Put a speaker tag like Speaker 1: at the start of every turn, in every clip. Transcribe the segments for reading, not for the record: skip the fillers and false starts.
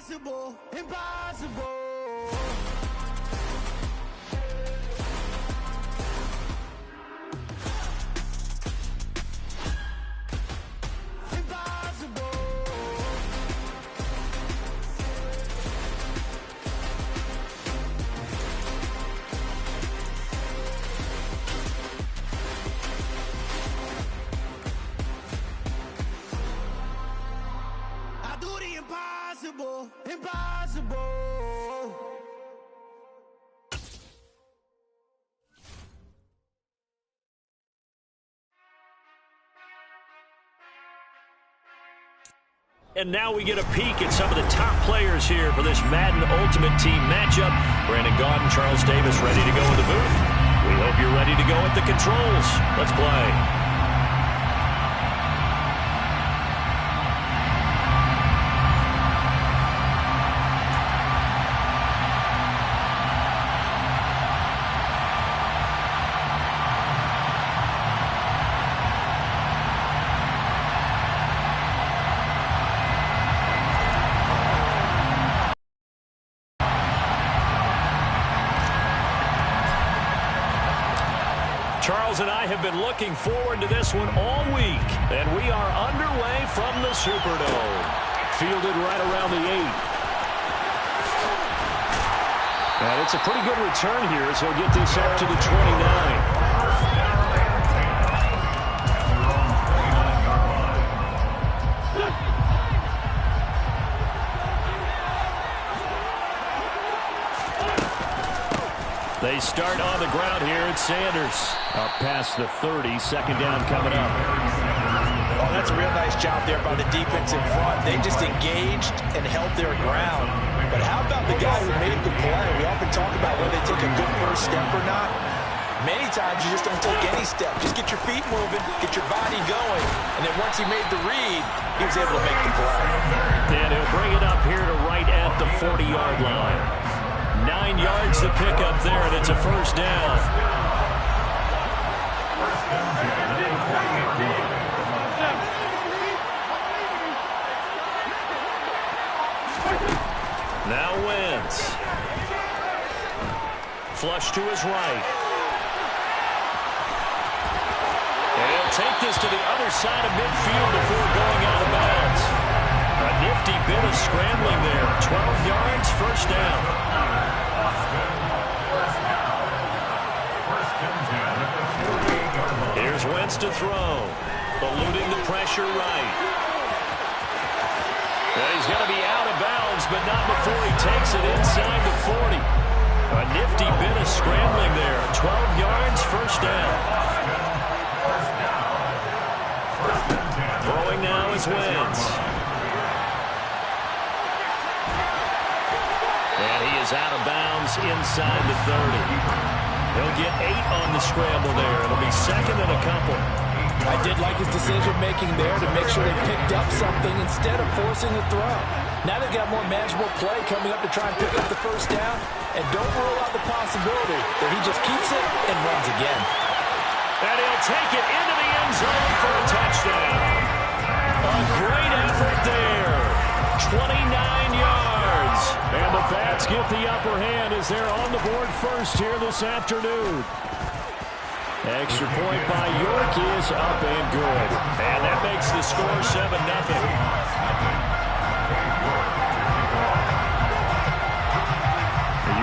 Speaker 1: Impossible, impossible. Impossible, impossible.
Speaker 2: And now we get a peek at some of the top players here for this Madden Ultimate Team matchup. Brandon Gaudin, Charles Davis ready to go in the booth. We hope you're ready to go at the controls. Let's play. Charles and I have been looking forward to this one all week, and we are underway from the Superdome. Fielded right around the 8. And it's a pretty good return here as he'll get this up to the 29. They start on the ground here. It's Sanders. Up past the 30. Second down coming up.
Speaker 3: Oh, that's a real nice job there by the defense in front. They just engaged and held their ground. But how about the guy who made the play? We often talk about whether they take a good first step or not. Many times you just don't take any step. Just get your feet moving, get your body going. And then once he made the read, he was able to make the play.
Speaker 2: And he'll bring it up here to right at the 40-yard line. 9 yards to pick up there, and it's a first down. Now Wentz. Flush to his right. And he'll take this to the other side of midfield before going out of bounds. A nifty bit of scrambling there. 12 yards, first down. Here's Wentz to throw. Eluding the pressure right. Well, he's going to be out of bounds, but not before he takes it inside the 40. A nifty bit of scrambling there. 12 yards, first down. Throwing now is Wentz. And he is out of bounds inside the 30. He'll get 8 on the scramble there. It'll be second and a couple.
Speaker 3: I did like his decision-making there to make sure they picked up something instead of forcing the throw. Now they've got more manageable play coming up to try and pick up the first down. And don't rule out the possibility that he just keeps it and runs again.
Speaker 2: And he'll take it into the end zone for a touchdown. A great effort there. 29 yards. And the Pats get the upper hand as they're on the board first here this afternoon. Extra point by York is up and good. And that makes the score 7-0.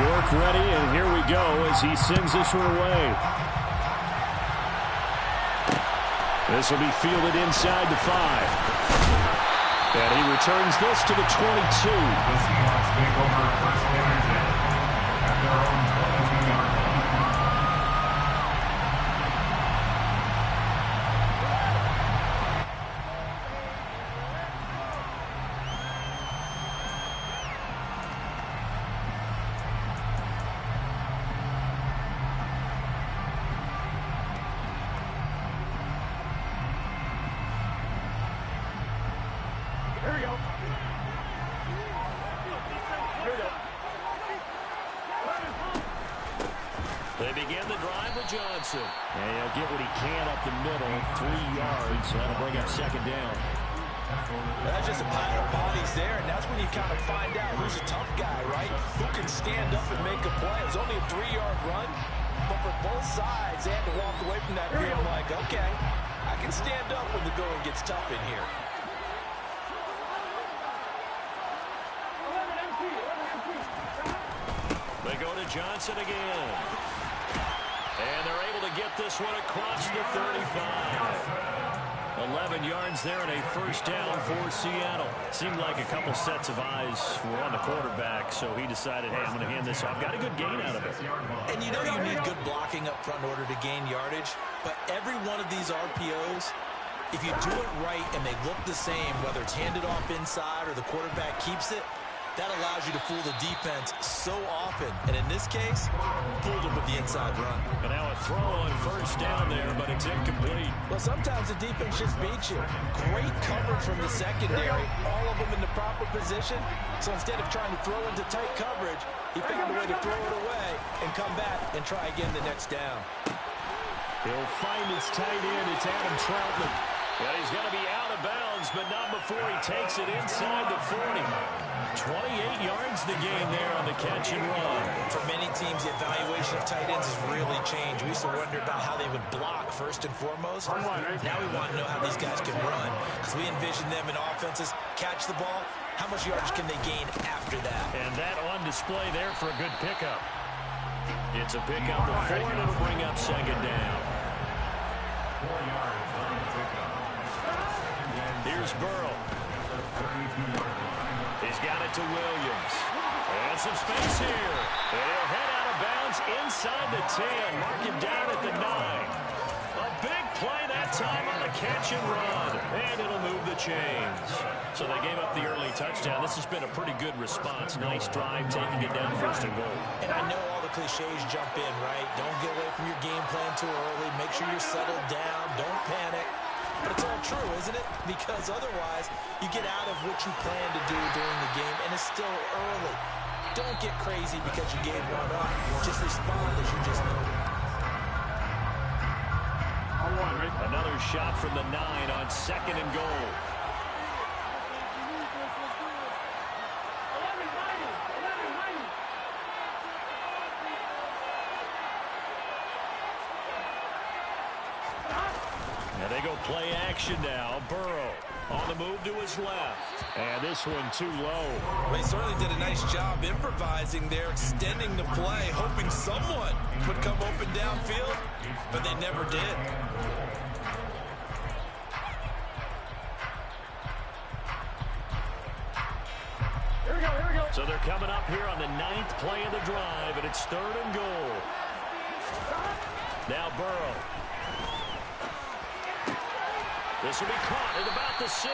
Speaker 2: York ready, and here we go as he sends this one away. This will be fielded inside the 5. And he returns this to the 22.
Speaker 4: Here we go.
Speaker 2: They begin the drive with Johnson. And he'll get what he can up the middle. 3 yards. That'll bring up second down.
Speaker 3: That's just a pile of bodies there, and that's when you kind of find out who's a tough guy, right? Who can stand up and make a play. It was only a 3-yard run, but for both sides, they had to walk away from that feeling like, okay, I can stand up when the going gets tough in here.
Speaker 2: They go to Johnson again. And they're able to get this one across the 35. 11 yards there and a first down for Seattle. Seemed like a couple sets of eyes were on the quarterback, so he decided, hey, I'm going to hand this off. Got a good gain out of it.
Speaker 3: And you know you need good blocking up front in order to gain yardage, but every one of these RPOs, if you do it right and they look the same, whether it's handed off inside or the quarterback keeps it, that allows you to fool the defense so often. And in this case, fooled them with the inside run.
Speaker 2: And now a throw on first down there, but it's incomplete.
Speaker 3: Well, sometimes the defense just beats you. Great coverage from the secondary, all of them in the proper position. So instead of trying to throw into tight coverage, he found a way to throw it away and come back and try again the next down.
Speaker 2: He'll find his tight end. It's Adam Troutman. Well, he's going to be out of bounds, but not before he takes it inside the 40. 28 yards the gain there on the catch and run.
Speaker 3: For many teams, the evaluation of tight ends has really changed. We used to wonder about how they would block first and foremost. Now we want to know how these guys can run, because we envision them in offenses catch the ball. How much yardage can they gain after that?
Speaker 2: And that on display there for a good pickup. It's a pickup of 4, and it'll bring up second down.
Speaker 4: 4 yards on the pickup.
Speaker 2: Here's Burrow. He's got it to Williams. And some space here. And he'll head out of bounds inside the 10. Mark him down at the 9. A big play that time on the catch and run. And it'll move the chains. So they gave up the early touchdown. This has been a pretty good response. Nice drive, taking it down first and goal.
Speaker 3: And I know all the cliches jump in, right? Don't get away from your game plan too early. Make sure you're settled down. Don't panic. But it's all true, isn't it? Because otherwise, you get out of what you plan to do during the game, and it's still early. Don't get crazy because you gave one up. Just respond as you just noted.
Speaker 2: Another shot from the 9 on second and goal. And they go play action now. Burrow on the move to his left. And this one too low.
Speaker 3: Well, he certainly did a nice job improvising there, extending the play, hoping someone would come open downfield, but they never did.
Speaker 2: So they're coming up here on the 9th play of the drive, and it's 3rd and goal. Now Burrow. This will be caught at about the 6.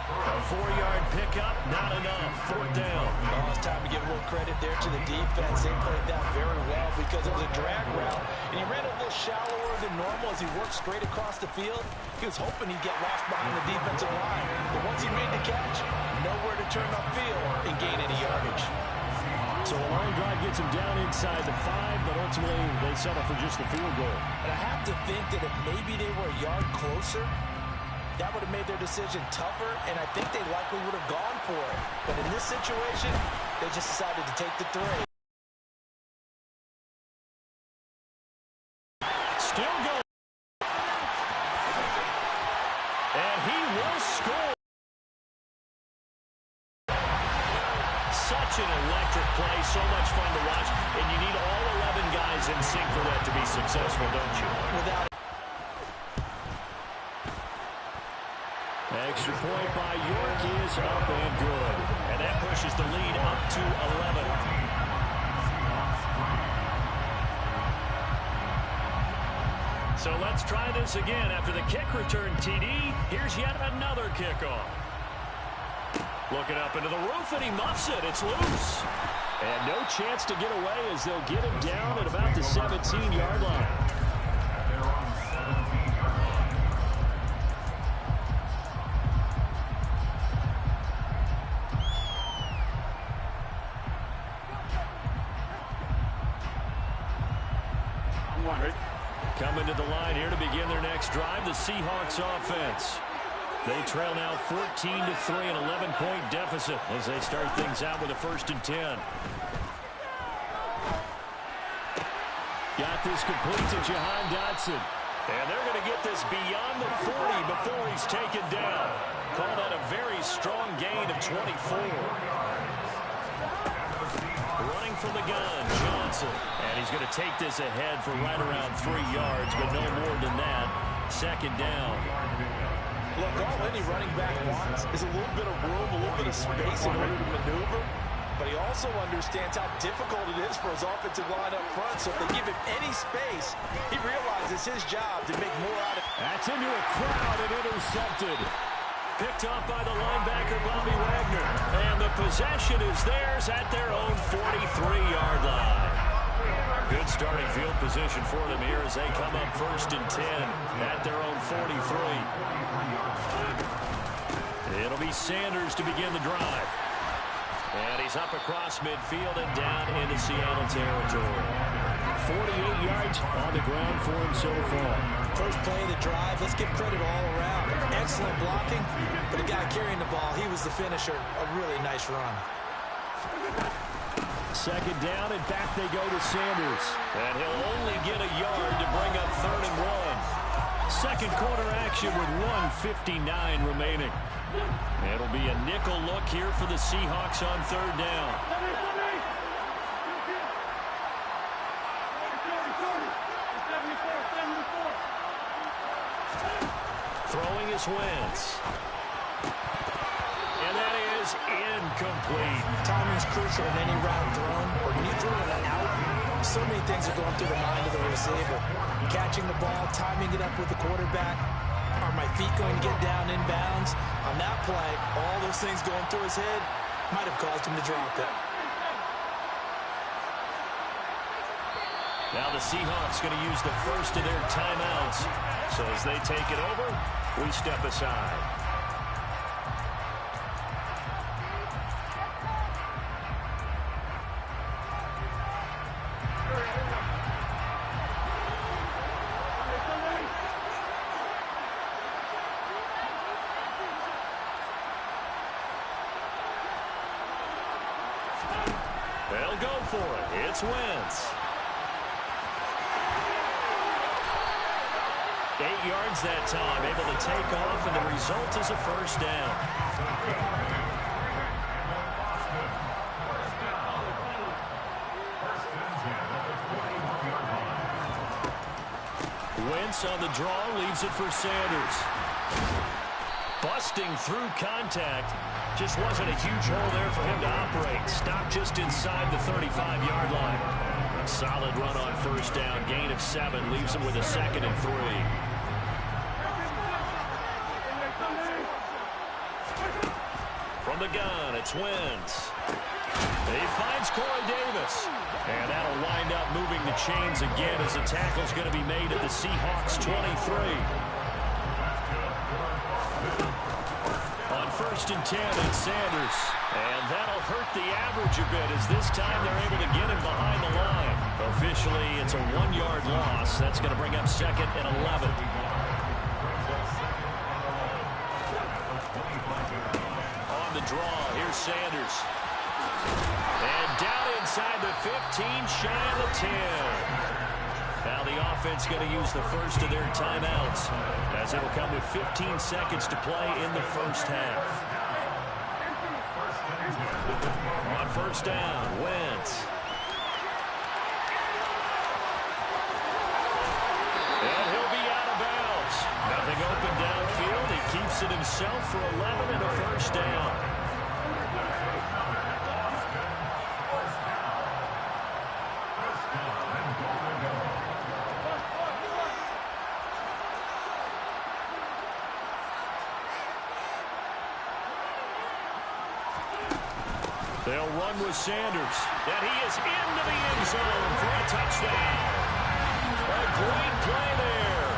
Speaker 2: A 4-yard pickup, not enough. 4th down.
Speaker 3: Oh, it's time to give a little credit there to the defense. They played that very well because it was a drag route. And he ran a little shallower than normal as he worked straight across the field. He was hoping he'd get lost behind the defensive line. But once he made the catch, nowhere to turn upfield and gain any yardage.
Speaker 2: So a long drive gets him down inside the 5, but ultimately they settle for just the field goal.
Speaker 3: And I have to think that if maybe they were a yard closer, that would have made their decision tougher, and I think they likely would have gone for it. But in this situation, they just decided to take the 3.
Speaker 2: Still going. And he will score. Such an electric play, so much fun to watch, and you need all 11 guys in sync for that to be successful, don't you?
Speaker 3: Without
Speaker 2: extra point by York is up and good. And that pushes the lead up to 11. So let's try this again. After the kick return TD, here's yet another kickoff. Looking up into the roof, and he muffs it. It's loose. And no chance to get away as they'll get him down at about the 17-yard line. Coming to the line here to begin their next drive, the Seahawks offense. They trail now 14-3, an 11-point deficit as they start things out with a 1st and 10. Got this complete to Jahan Dotson. And they're going to get this beyond the 40 before he's taken down. Call that a very strong gain of 24. Running from the gun, Johnson. And he's going to take this ahead for right around 3 yards, but no more than that. 2nd down.
Speaker 3: Look, all any running back wants is a little bit of room, a little bit of space in order to maneuver. But he also understands how difficult it is for his offensive line up front. So if they give him any space, he realizes his job to make more out of it.
Speaker 2: That's into a crowd and intercepted. Picked off by the linebacker, Bobby Wagner. And the possession is theirs at their own 43-yard line. Good starting field position for them here as they come up 1st and 10 at their own 43. It'll be Sanders to begin the drive. And he's up across midfield and down into Seattle territory. 48 yards on the ground for him so far.
Speaker 3: First play of the drive, let's give credit all around. Excellent blocking, but the guy carrying the ball, he was the finisher. A really nice run.
Speaker 2: 2nd down, and back they go to Sanders. And he'll only get a yard to bring up 3rd and 1. 2nd quarter action with 1:59 remaining. It'll be a nickel look here for the Seahawks on 3rd down. Throwing is Wentz. And that is incomplete.
Speaker 3: Timing's crucial in any route thrown, but when you throw it out, so many things are going through the mind of the receiver. Catching the ball, timing it up with the quarterback. Are my feet going to get down in bounds? On that play, all those things going through his head might have caused him to drop it.
Speaker 2: Now the Seahawks going to use the first of their timeouts. So as they take it over, we step aside. They'll go for it. It's Wentz. 8 yards that time, able to take off, and the result is a 1st down. Wentz on the draw, leaves it for Sanders. Busting through contact. Just wasn't a huge hole there for him to operate. Stopped just inside the 35-yard line. A solid run on 1st down. Gain of 7 leaves him with a 2nd and 3. From the gun, it's Wentz. He finds Corey Davis. And that'll wind up moving the chains again as the tackle's going to be made at the Seahawks 23. On 1st and 10, it's Sanders. And that'll hurt the average a bit as this time they're able to get him behind the line. Officially, it's a 1-yard loss. That's going to bring up 2nd and 11. On the draw, here's Sanders. And down inside the 15, shy of the 10. Now the offense going to use the first of their timeouts as it'll come with 15 seconds to play in the 1st half. On 1st down, Wentz. And he'll be out of bounds. Nothing open downfield. He keeps it himself for 11 and a 1st down. They'll run with Sanders. And he is into the end zone for a touchdown. A great play there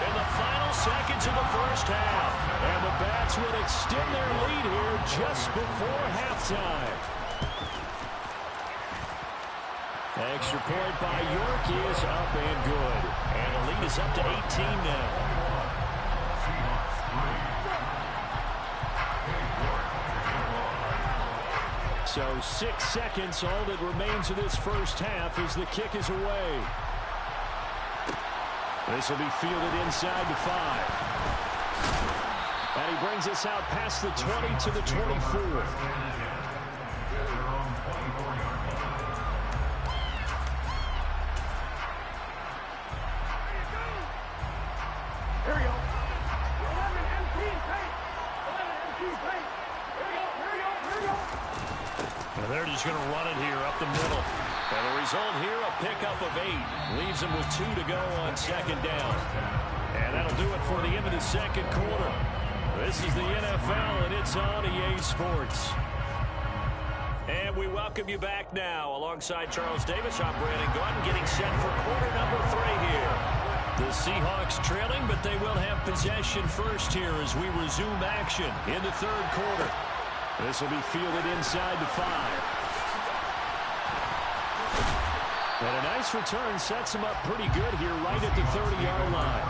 Speaker 2: in the final seconds of the 1st half. And the Bats would extend their lead here just before halftime. Extra point by York is up and good. And the lead is up to 18 now. So 6 seconds, all that remains of this first half as the kick is away. This will be fielded inside the 5. And he brings us out past the 20 to the 24. They're just going to run it here up the middle. And the result here, a pickup of 8. Leaves them with 2 to go on second down. And that'll do it for the end of the second quarter. This is the NFL, and it's on EA Sports. And we welcome you back now. Alongside Charles Davis, I'm Brandon Gordon, getting set for quarter number 3 here. The Seahawks trailing, but they will have possession first here as we resume action in the third quarter. This will be fielded inside the 5. And a nice return sets him up pretty good here right at the 30-yard line.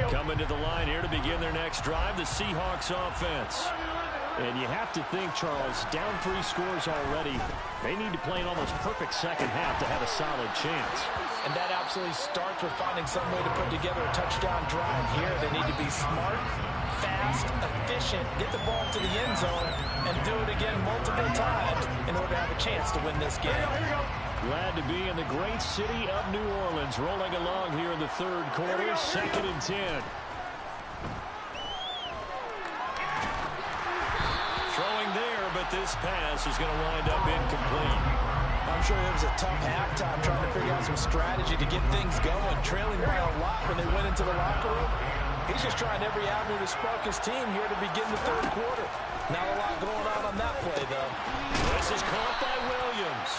Speaker 2: Coming to the line here to begin their next drive, the Seahawks offense. And you have to think, Charles, down 3 scores already. They need to play an almost perfect second half to have a solid chance.
Speaker 3: And that absolutely starts with finding some way to put together a touchdown drive here. They need to be smart, fast, efficient, get the ball to the end zone, and do it again multiple times in order to have a chance to win this game.
Speaker 2: Glad to be in the great city of New Orleans, rolling along here in the third quarter, 2nd and 10. Throwing there, but this pass is going to wind up incomplete.
Speaker 3: I'm sure it was a tough halftime trying to figure out some strategy to get things going, trailing by a lot when they went into the locker room. He's just trying every avenue to spark his team here to begin the third quarter. Not a lot going on that play, though.
Speaker 2: This is caught by Williams.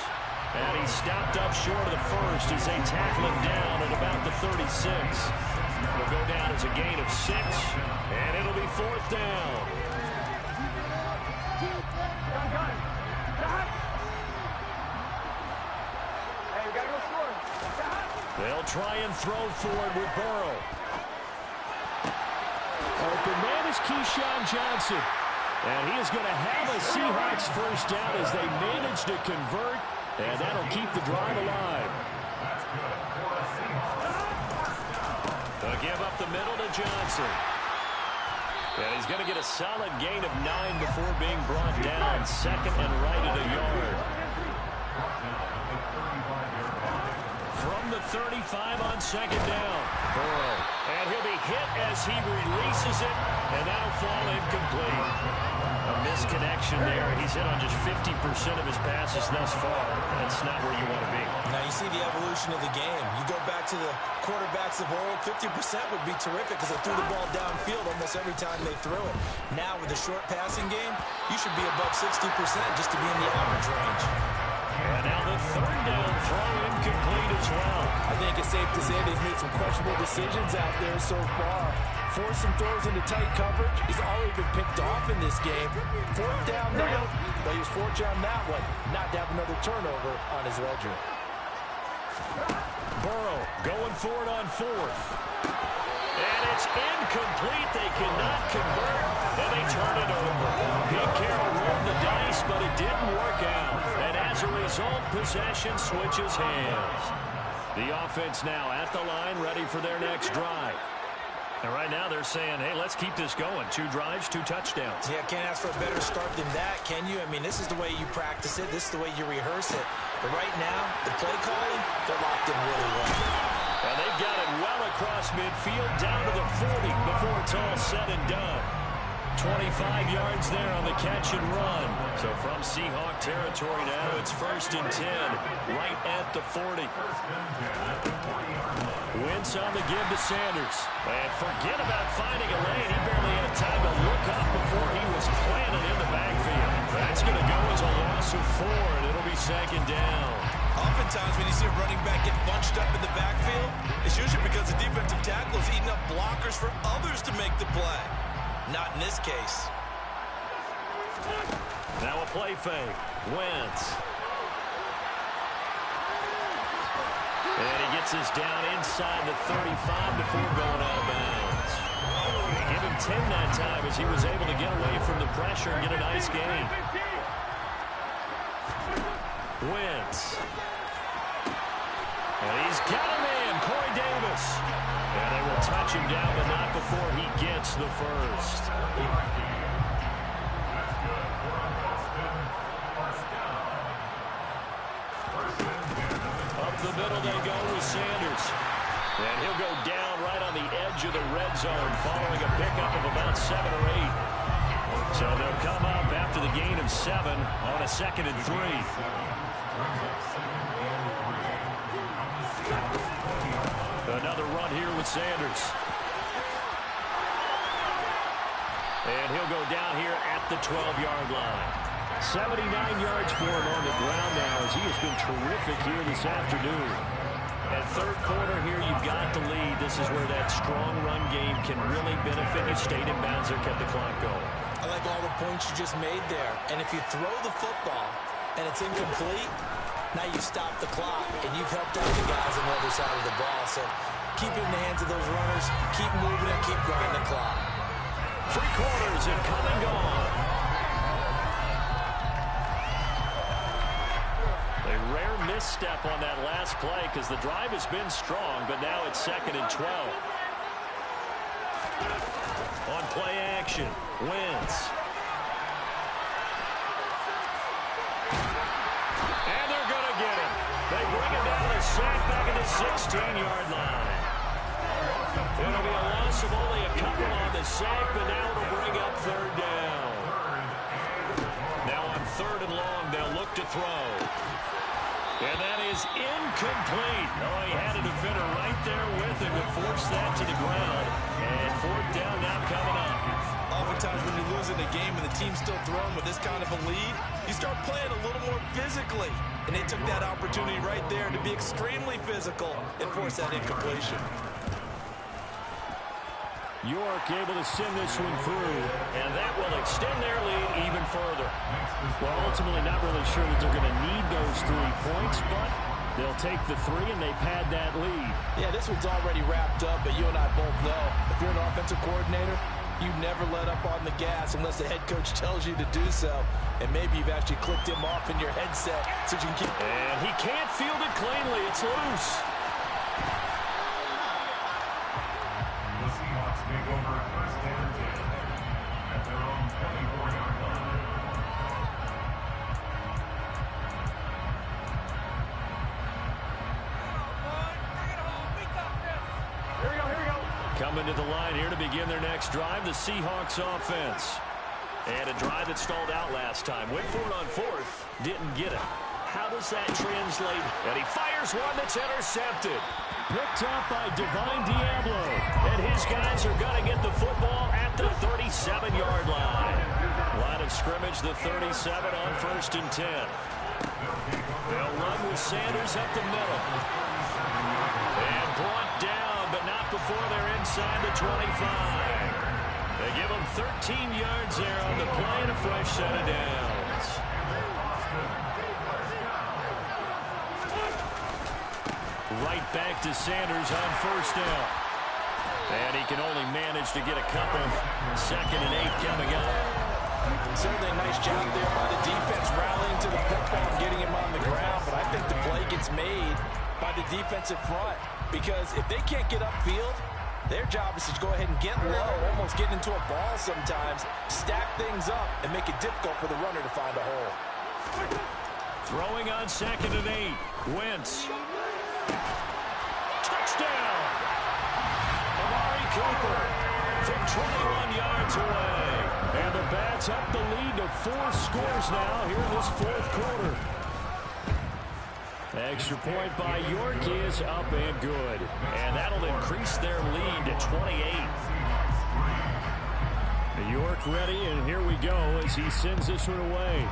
Speaker 2: And he stopped up short of the first as they tackle him down at about the 36. It'll go down as a gain of 6, and it'll be 4th down. They'll try and throw forward with Burrow. Open man is Keyshawn Johnson. And he is going to have a Seahawks first down as they manage to convert. And that'll keep the drive alive. They'll give up the middle to Johnson. And he's going to get a solid gain of 9 before being brought down. 2nd and right at a yard. From the 35 on 2nd down. Burrow. And he'll be hit as he releases it. And that'll fall incomplete. A misconnection there. He's hit on just 50% of his passes thus far. That's not where you want to be.
Speaker 3: Now you see the evolution of the game. You go back to the quarterbacks of old, 50% would be terrific because they threw the ball downfield almost every time they threw it. Now with the short passing game, you should be above 60% just to be in the average range.
Speaker 2: And now the 3rd down throw incomplete as well.
Speaker 3: I think it's safe to say they've made some questionable decisions out there so far. Forced some throws into tight coverage. He's already been picked off in this game. 4th down now, but he was fortunate on that one not to have another turnover on his ledger.
Speaker 2: Burrow going for it on 4th. And it's incomplete. They cannot convert, and they turn it over. Pete Carroll rolled the dice, but it didn't work out. And as a result, possession switches hands. The offense now at the line, ready for their next drive. And right now they're saying, hey, let's keep this going. 2 drives, 2 touchdowns.
Speaker 3: Yeah, can't ask for a better start than that, can you? I mean, this is the way you practice it. This is the way you rehearse it. But right now, the play calling, they're locked in really well.
Speaker 2: And they've got it well across midfield, down to the 40 before it's all said and done. 25 yards there on the catch and run. So from Seahawk territory now, it's 1st and 10, right at the 40. Wentz on the give to Sanders. And forget about finding a lane. He barely had time to look up before he was planted in the backfield. That's going to go as a loss of 4, and it'll be 2nd down.
Speaker 5: Oftentimes when you see a running back get bunched up in the backfield, it's usually because the defensive tackle is eating up blockers for others to make the play. Not in this case.
Speaker 2: Now a play fake. Wentz. And he gets us down inside the 35 before going out of bounds. Give him 10 that time as he was able to get away from the pressure and get a nice gain. Wentz. And he's got him in, Corey Davis. And they will touch him down, but not before he gets the first. Up the middle they go with Sanders. And he'll go down right on the edge of the red zone following a pickup of about 7 or 8. So they'll come up after the gain of 7 on a 2nd and 3. Another run here with Sanders. And he'll go down here at the 12-yard line. 79 yards for him on the ground now as he has been terrific here this afternoon. At third quarter here, you've got the lead. This is where that strong run game can really benefit you. Stayed in bounds there, kept the clock going.
Speaker 3: I like all the points you just made there. And if you throw the football and it's incomplete, now you stop the clock and you've helped out the guys on the other side of the ball. So keep it in the hands of those runners, keep moving it, keep grinding the clock.
Speaker 2: 3 quarters have come and gone. A rare misstep on that last play because the drive has been strong, but now it's 2nd and 12. On play action, Wentz. And they're going to get him. They bring him down to sack back at the 16-yard line. It'll be a loss of only a couple on the sack, but now it'll bring up 3rd down. Now on 3rd and long, they'll look to throw. And that is incomplete. Oh, he had a defender right there with him to force that to the ground. And 4th down now coming up.
Speaker 5: Oftentimes when you're losing a game and the team's still throwing with this kind of a lead, you start playing a little more physically. And they took that opportunity right there to be extremely physical and force that incompletion.
Speaker 2: York able to send this one through, and that will extend their lead even further. Well, ultimately not really sure that they're going to need those 3 points, but they'll take the 3 and they pad that lead.
Speaker 3: Yeah, this one's already wrapped up, but you and I both know if you're an offensive coordinator, you never let up on the gas unless the head coach tells you to do so. And maybe you've actually clicked him off in your headset so you can keep...
Speaker 2: And he can't field it cleanly. It's loose.
Speaker 4: The Seahawks take over 1st and 10 at their own 24-yard line.
Speaker 2: Coming to the line here to begin their next drive, the Seahawks offense. And a drive that stalled out last time. Went for it on 4th, didn't get it. How does that translate? And he fires one that's intercepted. Picked up by Divine Diablo. And his guys are going to get the football at the 37-yard line. Line of scrimmage, the 37 on 1st and 10. They'll run with Sanders up the middle. And brought down, but not before they're inside the 25. They give them 13 yards there on the play and a fresh set of downs. Right back to Sanders on 1st down. And he can only manage to get a couple. 2nd and 8 coming up.
Speaker 3: Certainly a nice job there by the defense rallying to the football and getting him on the ground. But I think the play gets made by the defensive front. Because if they can't get upfield, their job is to go ahead and get low, almost get into a ball sometimes, stack things up, and make it difficult for the runner to find a hole.
Speaker 2: Throwing on 2nd and 8. Wentz. Touchdown! Amari Cooper from 21 yards away. And the Bats up the lead to 4 scores now here in this 4th quarter. Extra point by York is up and good. And that'll increase their lead to 28. York ready, and here we go as he sends this one away.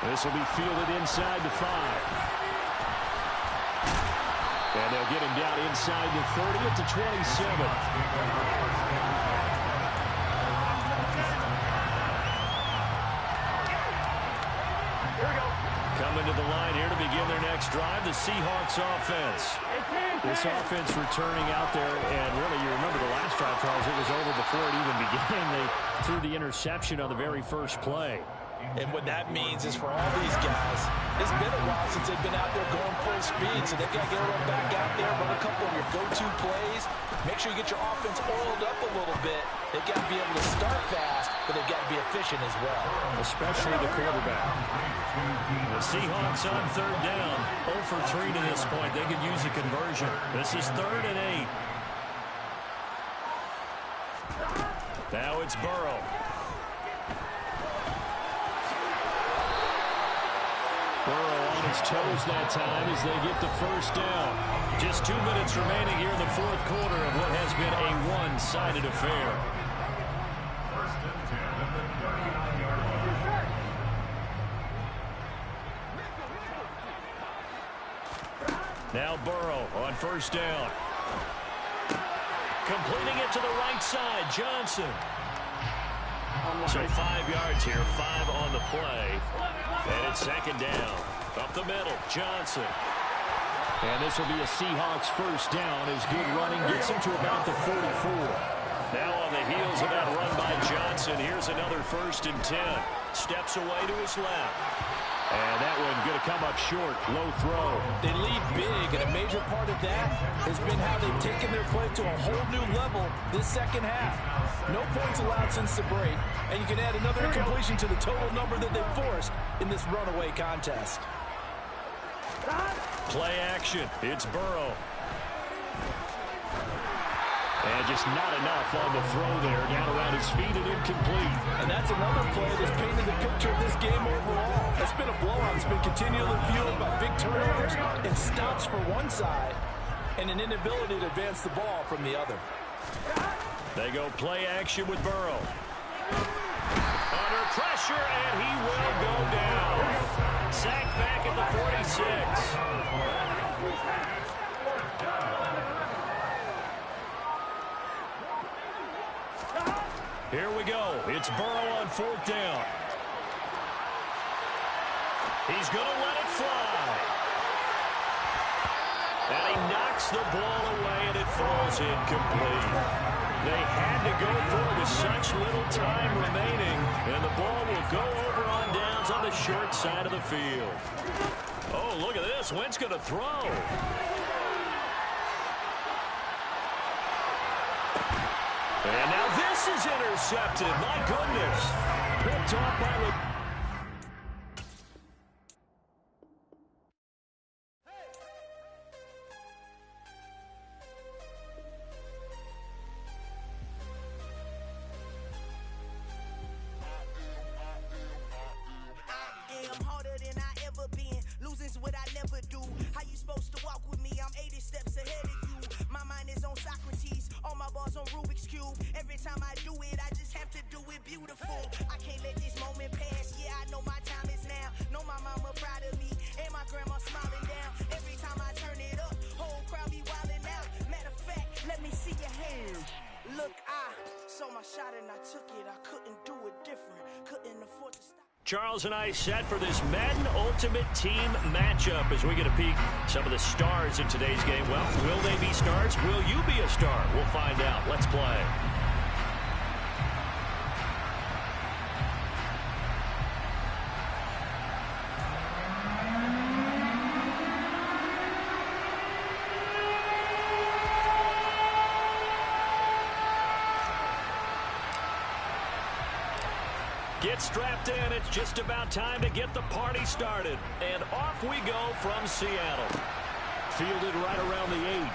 Speaker 2: This will be fielded inside the 5. And they'll get him down inside the 30 at the 27. Coming to the line here to begin their next drive, the Seahawks offense. This offense returning out there, and really, you remember the last drive, Charles, it was over before it even began. They threw the interception on the very first play.
Speaker 5: And what that means is for all these guys, it's been a while since they've been out there going full speed, so they've got to get right back out there, run a couple of your go-to plays, make sure you get your offense oiled up a little bit. They've got to be able to start fast, but they've got to be efficient as well.
Speaker 2: Especially the quarterback. The Seahawks on third down, 0 for 3 to this point. They could use a conversion. This is 3rd and 8. Now it's Burrow. Burrow on his toes that time as they get the first down. Just 2 minutes remaining here in the fourth quarter of what has been a one-sided affair.
Speaker 4: First and 10 at the 39-yard line.
Speaker 2: Now Burrow on first down. Completing it to the right side, Johnson. So 5 yards here, 5 on the play. And it's second down. Up the middle, Johnson. And this will be a Seahawks first down as good running gets him to about the 44. Now on the heels of that run by Johnson, here's another 1st and 10. Steps away to his left. And that one going to come up short. Low throw.
Speaker 5: They lead big, and a major part of that has been how they've taken their play to a whole new level this second half. No points allowed since the break, and you can add another incompletion to the total number that they forced in this runaway contest.
Speaker 2: Play action. It's Burrow. And just not enough on the throw there. Down around his feet and incomplete.
Speaker 5: And that's another play that's painted the picture of this game overall. It's been a blowout. It's been continually fueled by big turnovers and stops for one side and an inability to advance the ball from the other.
Speaker 2: They go play action with Burrow. Under pressure, and he will go down. Sacked back at the 46. Here we go. It's Burrow on 4th down. He's going to let it fly. And he knocks the ball away, and it falls incomplete. They had to go for it with such little time remaining, and the ball will go over on downs on the short side of the field. Oh, look at this. Wentz going to throw. And now this is intercepted. My goodness. Picked off by Charles and I set for this Madden Ultimate Team matchup as we get a peek some of the stars in today's game. Well, will they be stars? Will you be a star? We'll find out. Let's play. Get strapped in. It's just about time to get the party started. And off we go from Seattle. Fielded right around the 8.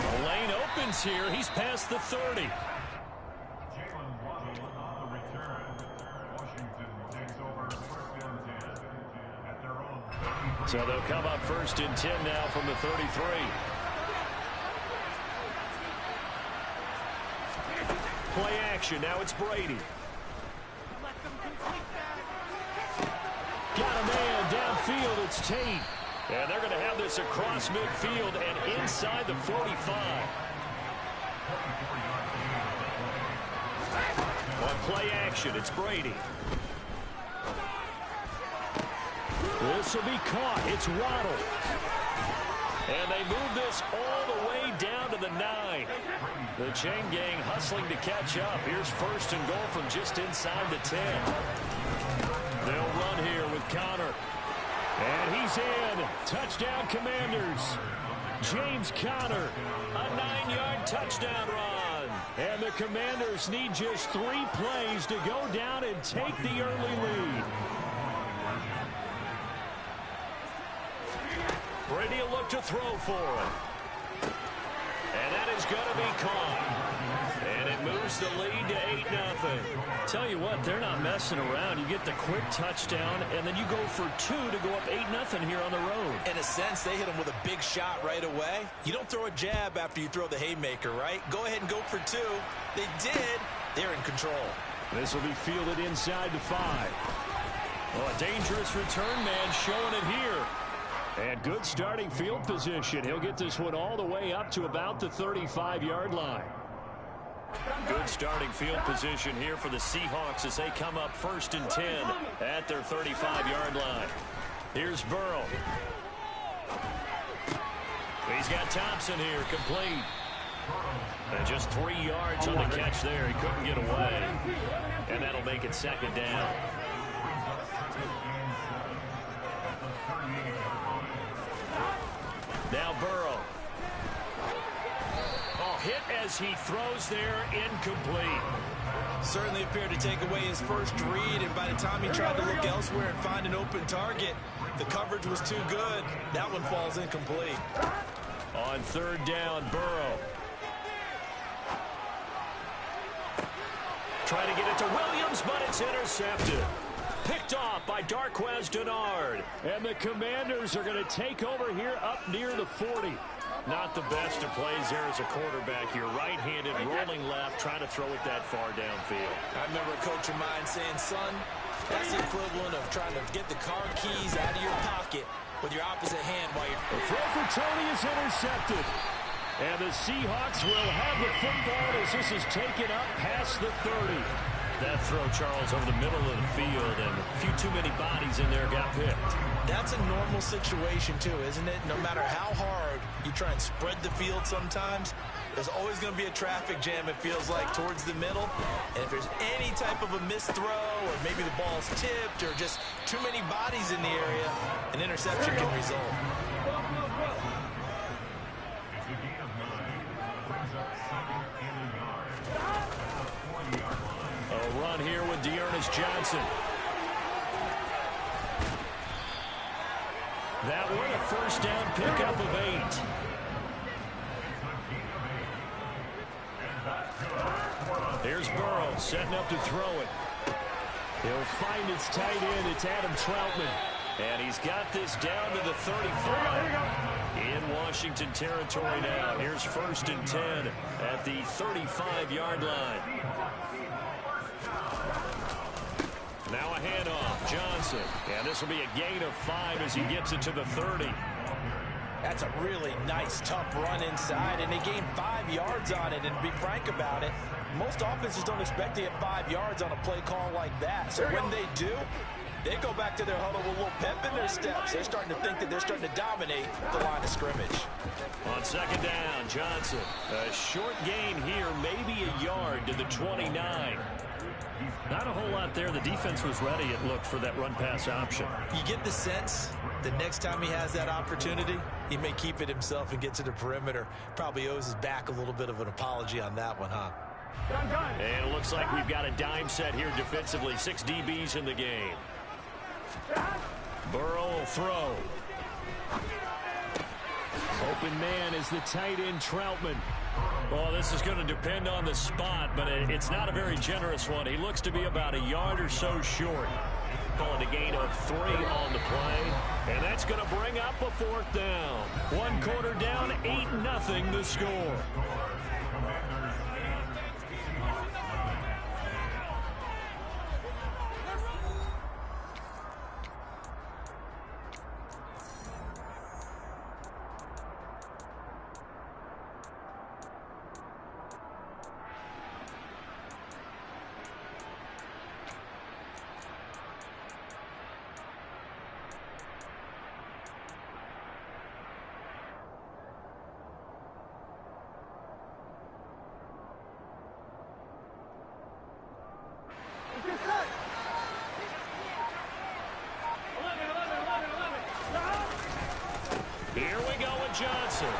Speaker 2: The lane opens here. He's past the 30.
Speaker 4: Jalen Waddle on the return. Washington takes over 1st and 10 at their own 33.
Speaker 2: So they'll come up 1st and 10 now from the 33. Play action. Now it's Brady. Got a man downfield. It's Tate. And they're going to have this across midfield and inside the 45. On play action, it's Brady. This will be caught. It's Waddle. And they move this all the way down to the 9. The chain gang hustling to catch up. Here's first and goal from just inside the 10. They'll run here with Connor. And he's in. Touchdown, Commanders. James Conner, a 9-yard touchdown run. And the Commanders need just 3 plays to go down and take the early lead. Brady will look to throw for him. And that is going to be caught. And it moves the lead to 8-0. Tell you what, they're not messing around. You get the quick touchdown, and then you go for 2 to go up 8-0 here on the road.
Speaker 5: In a sense, they hit him with a big shot right away. You don't throw a jab after you throw the haymaker, right? Go ahead and go for 2. They did. They're in control.
Speaker 2: This will be fielded inside the 5. Oh, a dangerous return man showing it here. And good starting field position. He'll get this one all the way up to about the 35-yard line. Good starting field position here for the Seahawks as they come up first and 10 at their 35-yard line. Here's Burrow. He's got Thompson here, complete. And just 3 yards on the catch there. He couldn't get away. And that'll make it second down. Now Burrow. Oh, hit as he throws there, incomplete.
Speaker 5: Certainly appeared to take away his first read, and by the time he tried to look elsewhere and find an open target, the coverage was too good. That one falls incomplete.
Speaker 2: On third down, Burrow. Trying to get it to Williams, but it's intercepted. Picked off by Darquez Denard. And the Commanders are going to take over here up near the 40. Not the best of plays there as a quarterback. You're right-handed, rolling left, trying to throw it that far downfield.
Speaker 5: I remember a coach of mine saying, son, that's the equivalent of trying to get the car keys out of your pocket with your opposite hand while you're...
Speaker 2: The throw for Tony is intercepted. And the Seahawks will have the football as this is taken up past the 30. That throw, Charles, over the middle of the field, and a few too many bodies in there got picked.
Speaker 5: That's a normal situation, too, isn't it? No matter how hard you try and spread the field sometimes, there's always going to be a traffic jam, it feels like, towards the middle. And if there's any type of a missed throw, or maybe the ball's tipped, or just too many bodies in the area, an interception can result.
Speaker 2: A run here with Dearness Johnson. That one a first down pickup of 8. Here's Burrow setting up to throw it. He'll find his tight end. It's Adam Troutman. And he's got this down to the 35. In Washington territory now. Here's first and 10 at the 35-yard line. Now a handoff, Johnson. And this will be a gain of 5 as he gets it to the 30.
Speaker 5: That's a really nice, tough run inside, and they gained 5 yards on it. And to be frank about it, most offenses don't expect to get 5 yards on a play call like that. So when they do, they go back to their huddle with a little pep in their steps. They're starting to think that they're starting to dominate the line of scrimmage.
Speaker 2: On second down, Johnson. A short gain here, maybe a yard to the 29. Not a whole lot there. The defense was ready, it looked, for that run-pass option.
Speaker 5: You get the sense the next time he has that opportunity, he may keep it himself and get to the perimeter. Probably owes his back a little bit of an apology on that one, huh?
Speaker 2: And it looks like we've got a dime set here defensively. 6 DBs in the game. Burrow will throw. Open man is the tight end, Troutman. Well, this is going to depend on the spot, but it's not a very generous one. He looks to be about a yard or so short. Calling a gain of 3 on the play, and that's going to bring up a 4th down. 1 quarter down, 8-0 the score. Johnson.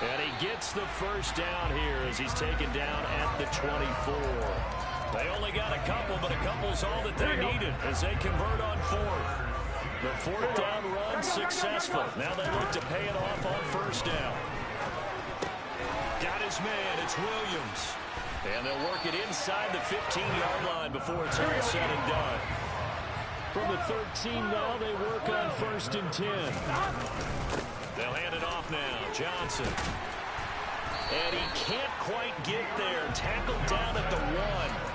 Speaker 2: And he gets the first down here as he's taken down at the 24. They only got a couple, but a couple's all that they needed as they convert on fourth. The fourth down run successful. Now they look to pay it off on first down. Got his man. It's Williams. And they'll work it inside the 15-yard line before it's all said and done. From the 13 now, they work on first and 10. They'll hand it off now. Johnson. And he can't quite get there. Tackled down at the 1.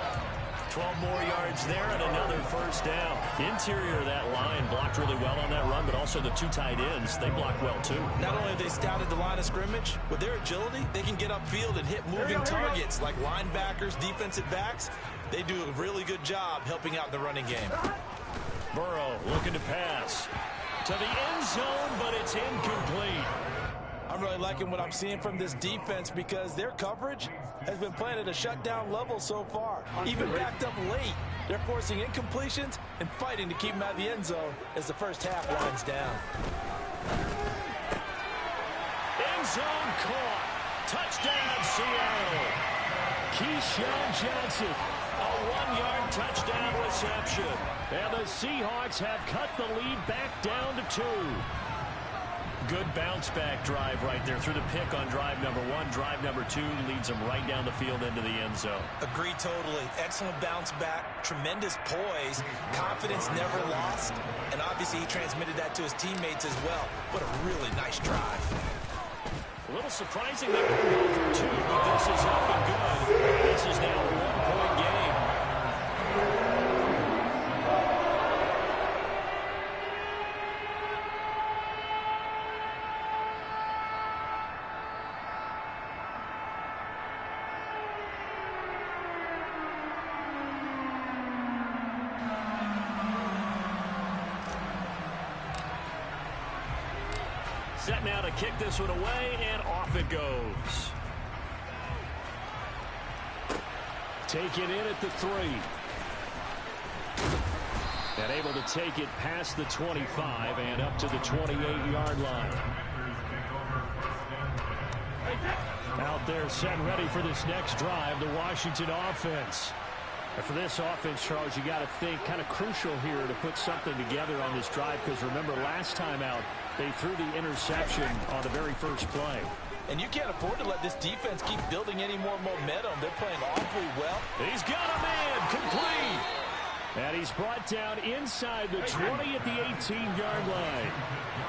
Speaker 2: 12 more yards there and another first down. Interior of that line blocked really well on that run, but also the two tight ends, they blocked well too.
Speaker 5: Not only have they scouted the line of scrimmage, with their agility, they can get upfield and hit moving targets like linebackers, defensive backs. They do a really good job helping out in the running game.
Speaker 2: Burrow looking to pass to the end zone, but it's incomplete.
Speaker 5: I'm really liking what I'm seeing from this defense because their coverage has been playing at a shutdown level so far. Even backed up late, they're forcing incompletions and fighting to keep them out of the end zone as the first half winds down.
Speaker 2: End zone caught. Touchdown, Seattle. Keyshawn Johnson, a 1-yard touchdown reception. And the Seahawks have cut the lead back down to 2. Good bounce-back drive right there through the pick on drive number 1. Drive number 2 leads them right down the field into the end zone.
Speaker 5: Agree totally. Excellent bounce back, tremendous poise, confidence never lost, and obviously he transmitted that to his teammates as well. What a really nice drive.
Speaker 2: A little surprising they won't go for 2, but this is up and good. This is now a 1-point game. Set now to kick this one away, and off it goes. Take it in at the 3. And able to take it past the 25 and up to the 28-yard line. Out there set and ready for this next drive, the Washington offense. And for this offense, Charles, you got to think kind of crucial here to put something together on this drive, because remember last time out, they threw the interception on the very first play.
Speaker 5: And you can't afford to let this defense keep building any more momentum. They're playing awfully well.
Speaker 2: He's got a man, complete. And he's brought down inside the 20 at the 18-yard line.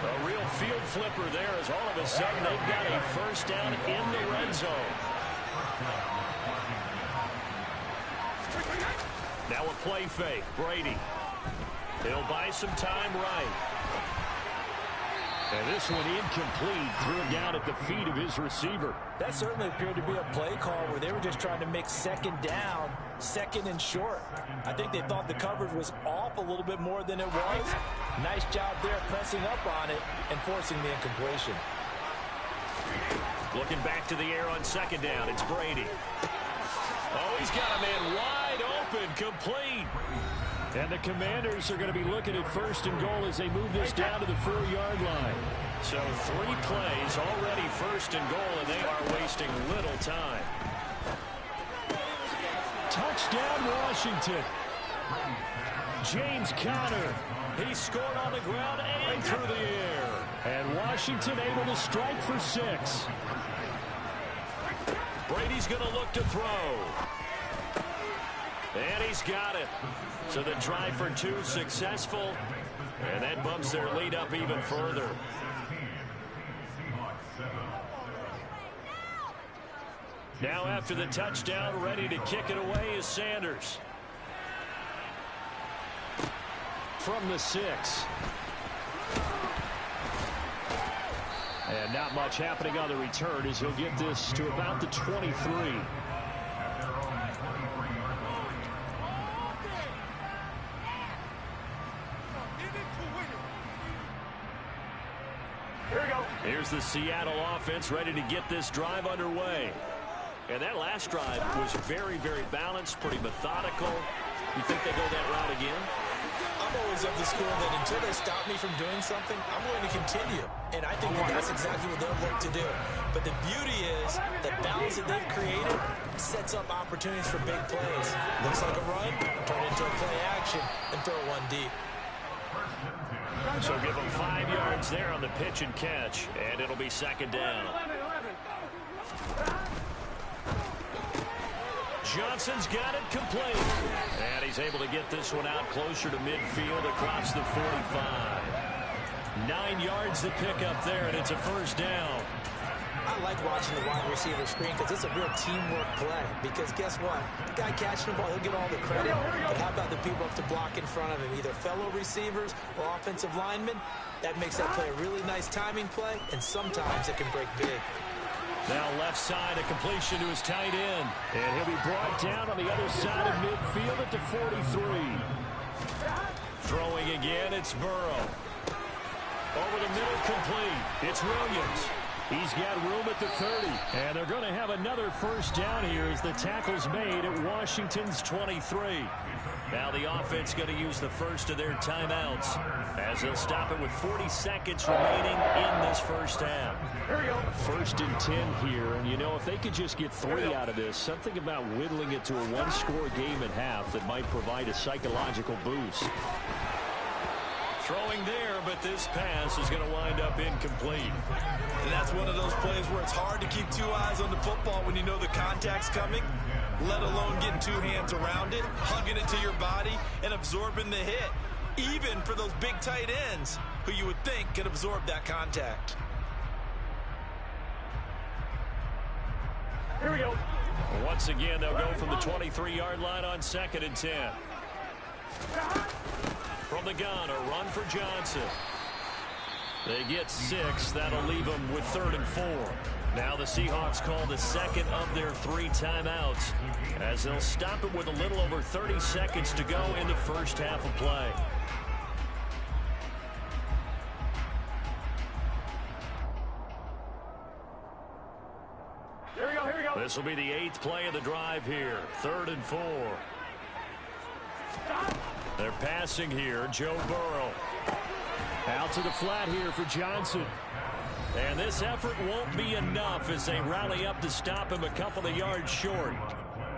Speaker 2: A real field flipper there as all of a sudden they've got a first down in the red zone. Now a play fake. Brady. He'll buy some time right. And this one incomplete. Threw him down at the feet of his receiver.
Speaker 5: That certainly appeared to be a play call where they were just trying to make second down, second and short. I think they thought the coverage was off a little bit more than it was. Nice job there pressing up on it and forcing the incompletion.
Speaker 2: Looking back to the air on second down. It's Brady. Oh, he's got a man wide open, complete. And the Commanders are going to be looking at first and goal as they move this down to the 4-yard line. So 3 plays already first and goal, and they are wasting little time. Touchdown, Washington. James Conner. He scored on the ground and through the air. And Washington able to strike for 6. Brady's going to look to throw. And he's got it. So the drive for 2 successful. And that bumps their lead up even further. Now after the touchdown, ready to kick it away is Sanders. From the 6. And not much happening on the return as he'll get this to about the 23. Here's the Seattle offense ready to get this drive underway. And that last drive was very, very balanced, pretty methodical. You think they go that route again?
Speaker 5: I'm
Speaker 3: I'm always of the school that until they stop me from doing something, I'm going to continue. And I think that that's exactly what they'll look to do. But the beauty is the balance that they've created sets up opportunities for big plays. Looks like a run, turn it into a play action, and throw one deep.
Speaker 2: So give them 5 yards there on the pitch and catch, and it'll be second down. Johnson's got it complete. And he's able to get this one out closer to midfield across the 45. 9 yards to pick up there, and it's a first down.
Speaker 3: I like watching the wide receiver screen because it's a real teamwork play. Because guess what? The guy catching the ball, he'll get all the credit. But how about the people up to block in front of him, either fellow receivers or offensive linemen? That makes that play a really nice timing play, and sometimes it can break big.
Speaker 2: Now left side, a completion to his tight end. And he'll be brought down on the other side of midfield at the 43. Throwing again, it's Burrow. Over the middle, complete. It's Williams. He's got room at the 30. And they're going to have another first down here as the tackle's made at Washington's 23. Now the offense going to use the first of their timeouts as they'll stop it with 40 seconds remaining in this first half. First and 10 here, and you know, if they could just get 3 out of this, something about whittling it to a one-score game at half that might provide a psychological boost. Throwing there, but this pass is going to wind up incomplete.
Speaker 5: And that's one of those plays where it's hard to keep 2 eyes on the football when you know the contact's coming, let alone getting 2 hands around it, hugging it to your body, and absorbing the hit, even for those big tight ends who you would think could absorb that contact.
Speaker 2: Here we go. Once again, they'll go from the 23-yard line on second and 10. From the gun, a run for Johnson. They get 6. That'll leave them with 3rd and 4. Now the Seahawks call the second of their 3 timeouts as they'll stop it with a little over 30 seconds to go in the first half of play.
Speaker 1: Here we go.
Speaker 2: This will be the 8th play of the drive here. 3rd and 4. They're passing here. Joe Burrow. Out to the flat here for Johnson. And this effort won't be enough as they rally up to stop him a couple of yards short.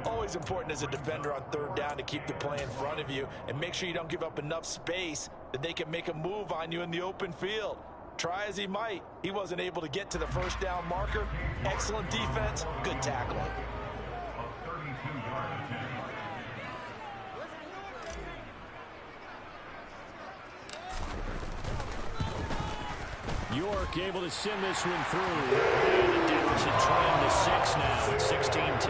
Speaker 3: Always important as a defender on 3rd down to keep the play in front of you and make sure you don't give up enough space that they can make a move on you in the open field. Try as he might, he wasn't able to get to the first down marker. Excellent defense, good tackling.
Speaker 2: York able to send this one through. And the deficit trimmed to 6 now at 16-10.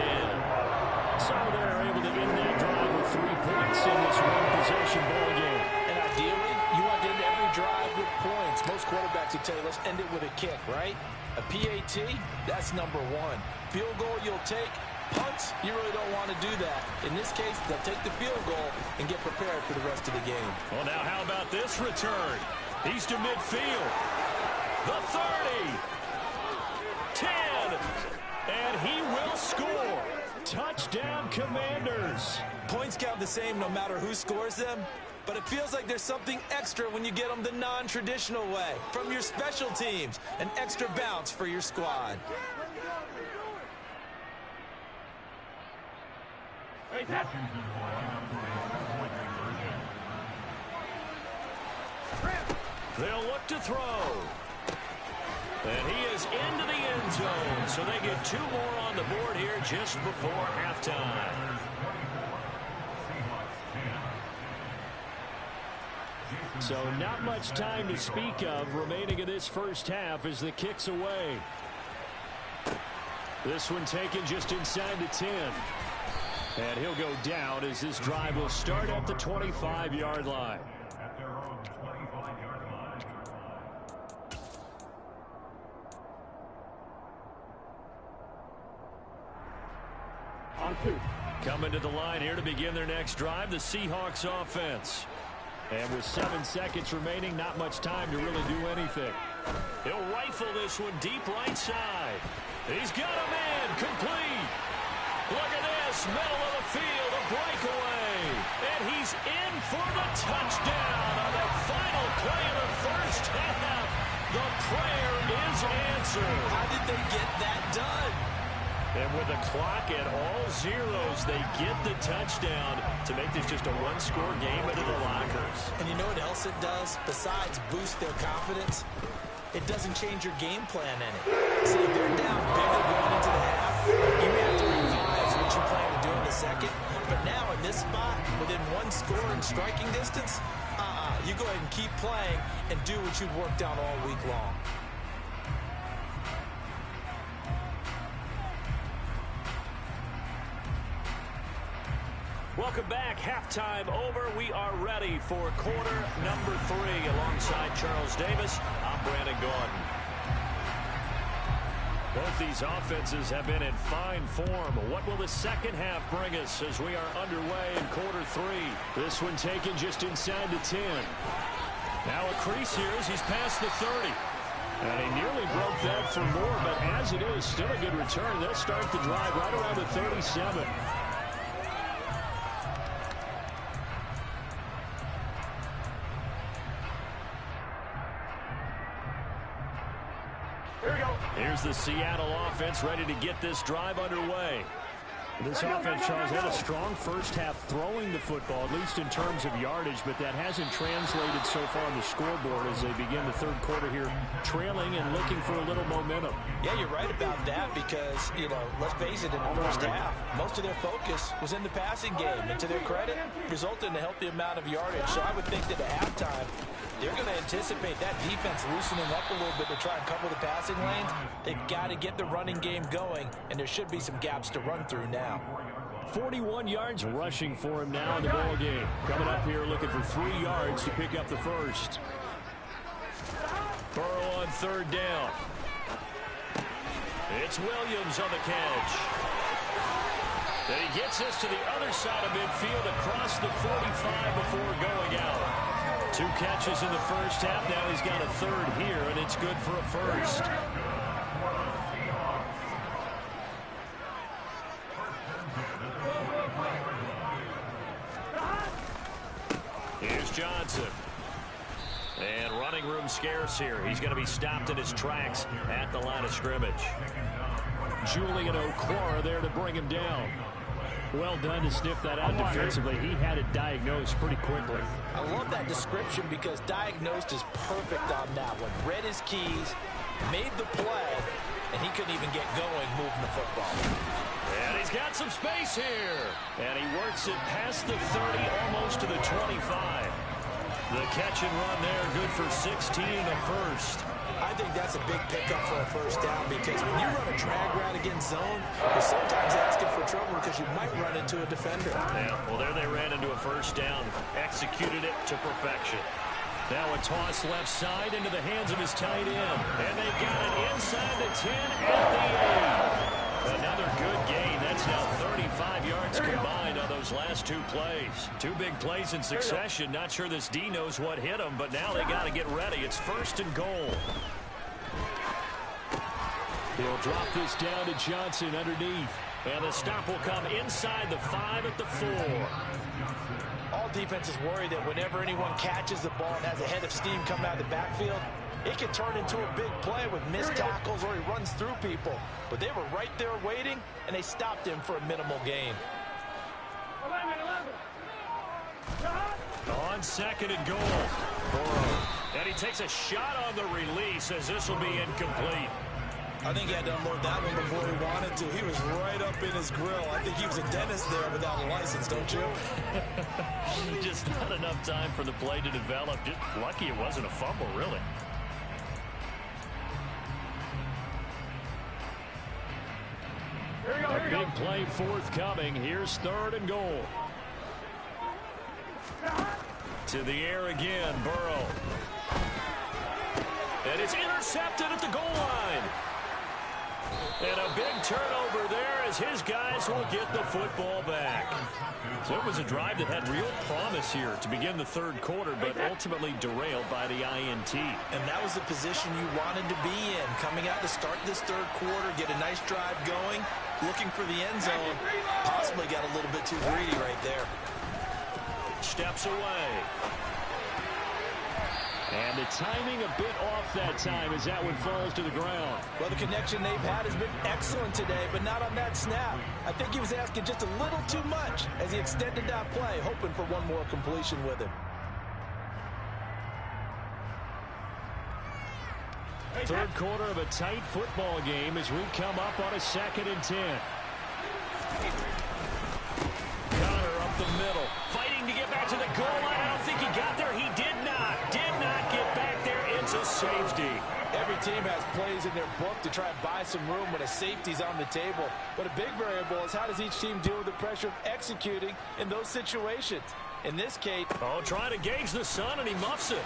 Speaker 2: So they're able to end that drive with 3 points in this one-possession ball game.
Speaker 3: And ideally, you want to end every drive with points. Most quarterbacks would tell you, let's end it with a kick, right? A PAT, that's number 1. Field goal you'll take. Punts, you really don't want to do that. In this case, they'll take the field goal and get prepared for the rest of the game.
Speaker 2: Well, now how about this return? He's to midfield. The 30, 10, and he will score. Touchdown, Commanders.
Speaker 3: Points count the same no matter who scores them, but it feels like there's something extra when you get them the non-traditional way. From your special teams, an extra bounce for your squad.
Speaker 2: They'll look to throw. And he is into the end zone, so they get 2 more on the board here just before halftime. So not much time to speak of remaining in this first half as the kick's away. This one taken just inside the 10. And he'll go down as this drive will start at the 25-yard line. Coming to the line here to begin their next drive, the Seahawks offense. And with 7 seconds remaining, not much time to really do anything. He'll rifle this one deep right side. He's got a man complete. Look at this, middle of the field, a breakaway. And he's in for the touchdown on the final play of the first half. The prayer is answered.
Speaker 5: How did they get that done?
Speaker 2: And with the clock at all zeros, they get the touchdown to make this just a one-score game into the lockers.
Speaker 5: And you know what else it does? Besides boost their confidence, it doesn't change your game plan any. See, if they're down bigger going into the half, you have to revise what you plan to do in the second. But now in this spot, within one score and striking distance, you go ahead and keep playing and do what you've worked on all week long.
Speaker 2: Welcome back. Halftime over. We are ready for quarter number 3. Alongside Charles Davis, I'm Brandon Gordon. Both these offenses have been in fine form. What will the second half bring us as we are underway in quarter 3? This one taken just inside the 10. Now a crease here as he's past the 30. And he nearly broke that for more, but as it is, still a good return. They'll start the drive right around the 37. Here's the Seattle offense ready to get this drive underway. This offense, Charles, had a strong first half throwing the football, at least in terms of yardage, but that hasn't translated so far on the scoreboard as they begin the third quarter here, trailing and looking for a little momentum.
Speaker 5: Yeah, you're right about that because, let's face it, in the first half, most of their focus was in the passing game. And to their credit, resulted in a healthy amount of yardage. So I would think that at halftime, they're going to anticipate that defense loosening up a little bit to try and cover the passing lanes. They've got to get the running game going, and there should be some gaps to run through now.
Speaker 2: 41 yards rushing for him now in the ball game. Coming up here looking for 3 yards to pick up the first. Burrow on third down. It's Williams on the catch. And he gets us to the other side of midfield across the 45 before going out. 2 catches in the first half. Now he's got a third here, and it's good for a first. Here's Johnson. And running room scarce here. He's going to be stopped in his tracks at the line of scrimmage. Julian Okwara there to bring him down. Well done to sniff that out defensively. He had it diagnosed pretty quickly.
Speaker 5: I love that description because diagnosed is perfect on that one. Read his keys, made the play, and he couldn't even get going moving the football.
Speaker 2: And he's got some space here. And he works it past the 30, almost to the 25. The catch and run there, good for 16 and a first.
Speaker 5: I think that's a big pickup for a first down because when you run a drag route against zone, you're sometimes asking for trouble because you might run into a defender.
Speaker 2: Yeah, well, there they ran into a first down, executed it to perfection. Now a toss left side into the hands of his tight end. And they got it inside the 10 at the 8. Another good gain. That's now 35 yards combined on those last 2 plays. 2 big plays in succession. Not sure this D knows what hit him, but now they got to get ready. It's first and goal. He'll drop this down to Johnson underneath. And the stop will come inside the 5 at the 4.
Speaker 5: All defenses worry that whenever anyone catches the ball and has a head of steam coming out of the backfield, it can turn into a big play with missed tackles or he runs through people. But they were right there waiting, and they stopped him for a minimal gain.
Speaker 2: On second and goal. Burrow. And he takes a shot on the release as this will be incomplete.
Speaker 5: I think he had to unload that one before he wanted to. He was right up in his grill. I think he was a dentist there without a license, don't you?
Speaker 2: Just not enough time for the play to develop. Just lucky it wasn't a fumble, really. A big play forthcoming. Here's third and goal. To the air again, Burrow. And it's intercepted at the goal line. And a big turnover there as his guys will get the football back. So it was a drive that had real promise here to begin the third quarter, but ultimately derailed by the INT.
Speaker 5: And that was the position you wanted to be in. Coming out to start this third quarter, get a nice drive going, looking for the end zone. Possibly got a little bit too greedy right there.
Speaker 2: steps away. And the timing a bit off that time as that one falls to the ground.
Speaker 3: Well, the connection they've had has been excellent today, but not on that snap. I think he was asking just a little too much as he extended that play, hoping for one more completion with him.
Speaker 2: Third quarter of a tight football game as we come up on a 2nd and 10. Connor up the middle, fighting to get back to the goal line. I don't think he got there. He did not get back there into safety.
Speaker 3: Every team has plays in their book to try and buy some room when a safety's on the table. But a big variable is how does each team deal with the pressure of executing in those situations. In this case,
Speaker 2: trying to gauge the sun, and he muffs it.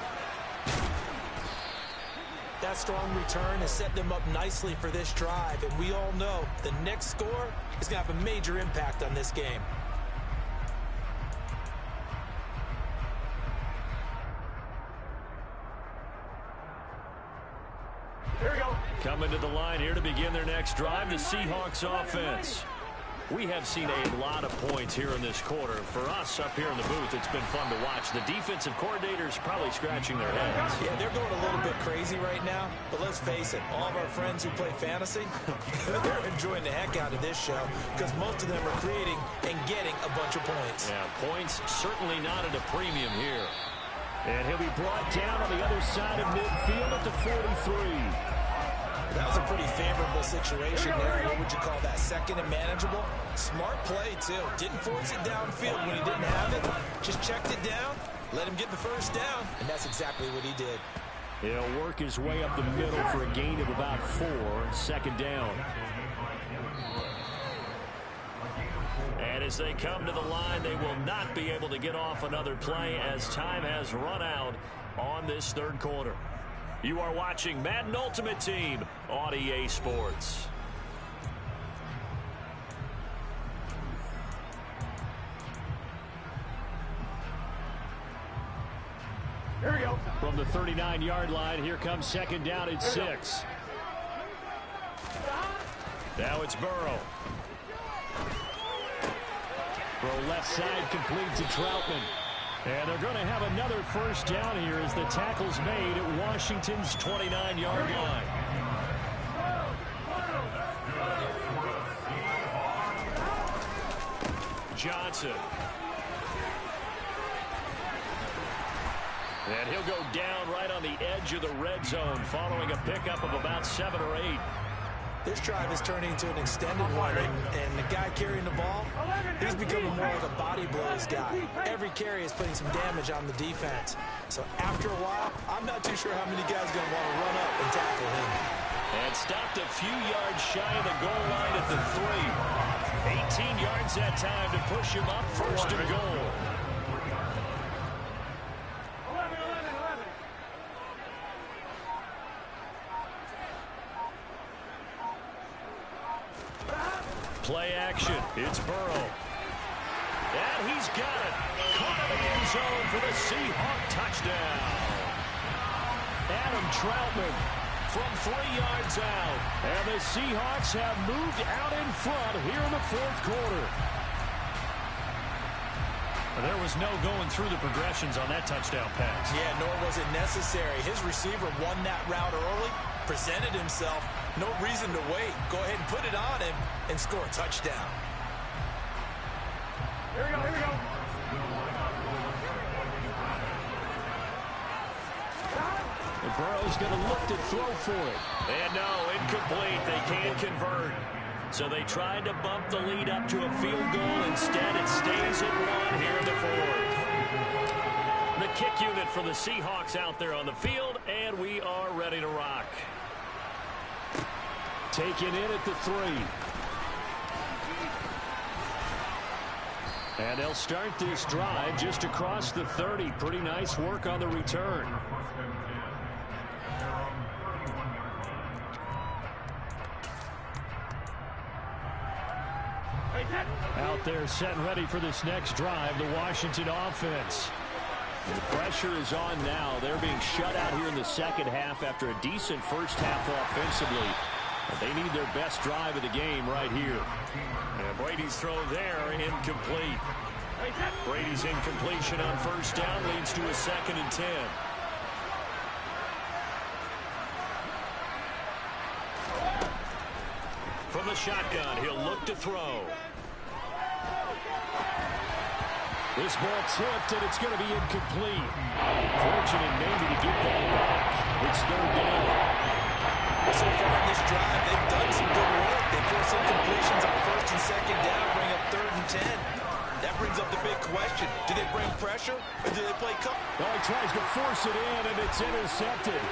Speaker 3: that strong return has set them up nicely for this drive. And we all know the next score is going to have a major impact on this game.
Speaker 2: Here we go. Coming to the line here to begin their next drive, the Seahawks offense. We have seen a lot of points here in this quarter. For us up here in the booth, it's been fun to watch. The defensive coordinators probably scratching their heads.
Speaker 3: Yeah, they're going a little bit crazy right now. But let's face it, all of our friends who play fantasy, they're enjoying the heck out of this show because most of them are creating and getting a bunch of points.
Speaker 2: Yeah, points certainly not at a premium here. And he'll be brought down on the other side of midfield at the 43.
Speaker 3: That was a pretty favorable situation there. What would you call that? Second and manageable? Smart play, too. Didn't force it downfield when he didn't have it. Just checked it down, let him get the first down, and that's exactly what he did.
Speaker 2: He'll work his way up the middle for a gain of about 4. 2nd down. And as they come to the line, they will not be able to get off another play as time has run out on this 3rd quarter. You are watching Madden Ultimate Team on EA Sports.
Speaker 1: Here we go.
Speaker 2: From the 39-yard line, here comes 2nd down and 6. Now it's Burrow. Burrow left side complete to Troutman. And they're going to have another first down here as the tackle's made at Washington's 29-yard line. Johnson. And he'll go down right on the edge of the red zone following a pickup of about 7 or 8.
Speaker 3: This drive is turning into an extended one, and the guy carrying the ball, he's becoming more like a body blows guy. Every carry is putting some damage on the defense. So after a while, I'm not too sure how many guys are going to want to run up and tackle him.
Speaker 2: And stopped a few yards shy of the goal line at the 3. 18 yards that time to push him up 1st and goal. Play action. It's Burrow. And he's got it. Caught in the end zone for the Seahawk touchdown. Adam Troutman from 3 yards out. And the Seahawks have moved out in front here in the 4th quarter. There was no going through the progressions on that touchdown pass.
Speaker 3: Yeah, nor was it necessary. His receiver won that route early, presented himself. No reason to wait. Go ahead and put it on him and score a touchdown.
Speaker 1: Here we go, here we go.
Speaker 2: And Burrow's going to look to throw for it. And no, incomplete. They can't convert. So they tried to bump the lead up to a field goal. Instead, it stays at 1 here in the 4th. The kick unit for the Seahawks out there on the field, and we are ready to rock. Taken in at the 3. And they'll start this drive just across the 30. Pretty nice work on the return. Out there set and ready for this next drive, the Washington offense. The pressure is on now. They're being shut out here in the 2nd half after a decent first half offensively. But they need their best drive of the game right here. And Brady's throw there incomplete. Brady's incompletion on first down leads to a 2nd and 10. From the shotgun, he'll look to throw. This ball tipped, and it's going to be incomplete. Fortunate maybe to get that back. It's 3rd down.
Speaker 5: So far in this drive, they've done some good work. They force incompletions on 1st and 2nd down, bring up 3rd and 10. That brings up the big question. Do they bring pressure, or do they play cover?
Speaker 2: Well, he tries to force it in, and it's intercepted.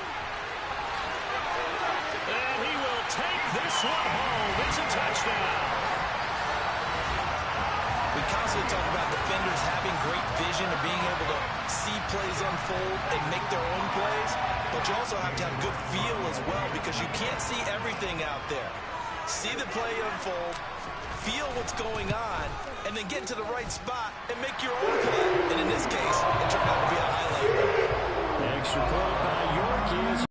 Speaker 2: And he will take this one home. It's a touchdown.
Speaker 5: We constantly talk about defenders having great vision and being able to see plays unfold and make their own plays, but you also have to have good feel as well because you can't see everything out there. See the play unfold, feel what's going on, and then get to the right spot and make your own play. And in this case, it turned out to be a highlight.
Speaker 2: The extra point by York is...